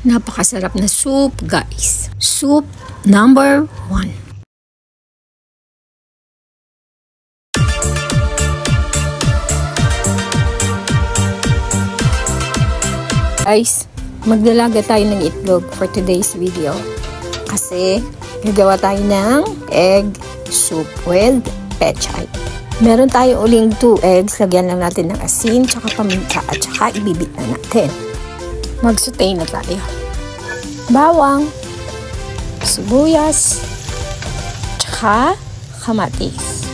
Napakasarap na soup, guys. Soup number 1. Guys, maglalaga tayo ng itlog for today's video. Kasi gagawa tayo ng egg soup with pechay. Meron tayo uling 2 eggs. Lagyan lang natin ng asin, tsaka paminta, at tsaka ibibit na natin. Mag-saute na tayo. Bawang, sibuyas, tsaka kamatis.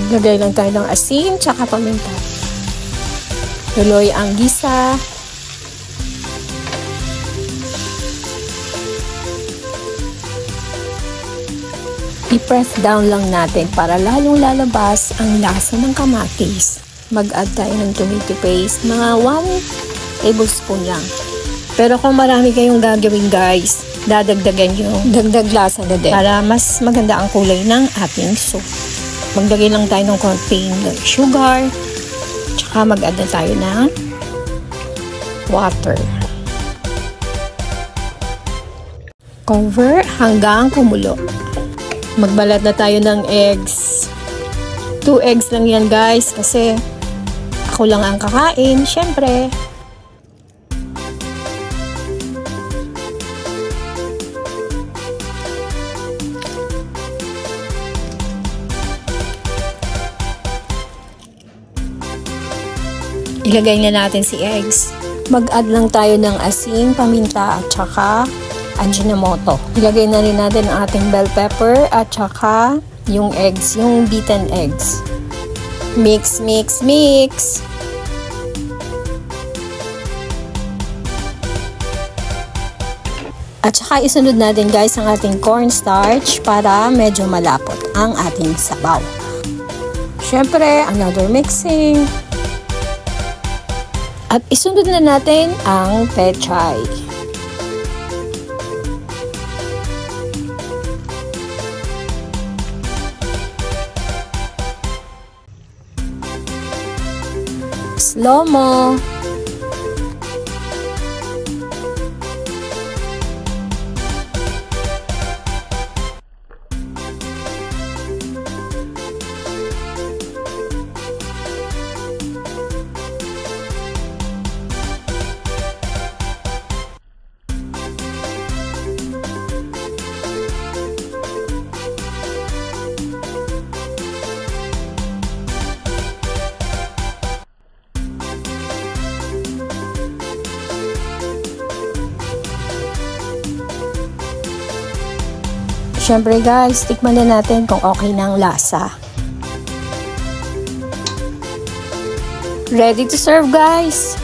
Lagay lang tayo ng asin, tsaka paminta. Tuloy ang gisa. I-press down lang natin para lalong lalabas ang lasa ng kamatis. Mag-add tayo ng tomato paste, mga 1 tablespoon lang. Pero kung marami kayong gagawin guys, dadagdagan nyo, dagdag lasa na din para mas maganda ang kulay ng ating soup. Maglagay lang tayo ng konting sugar, tsaka mag-add na tayo ng water. Cover hanggang kumulo. Magbalat na tayo ng eggs. 2 eggs lang yan guys kasi ako lang ang kakain, syempre. Ilagay na natin si eggs. Mag-add lang tayo ng asin, paminta, at saka Ajinomoto. Ilagay na rin natin ang ating bell pepper at saka yung eggs, yung beaten eggs. Mix, mix, mix! At saka isunod natin guys ang ating cornstarch para medyo malapot ang ating sabaw. Syempre, another mixing. At isunod na natin ang pechay. Slow mo. Siyempre guys, tikman na natin kung okay na ang lasa. Ready to serve guys!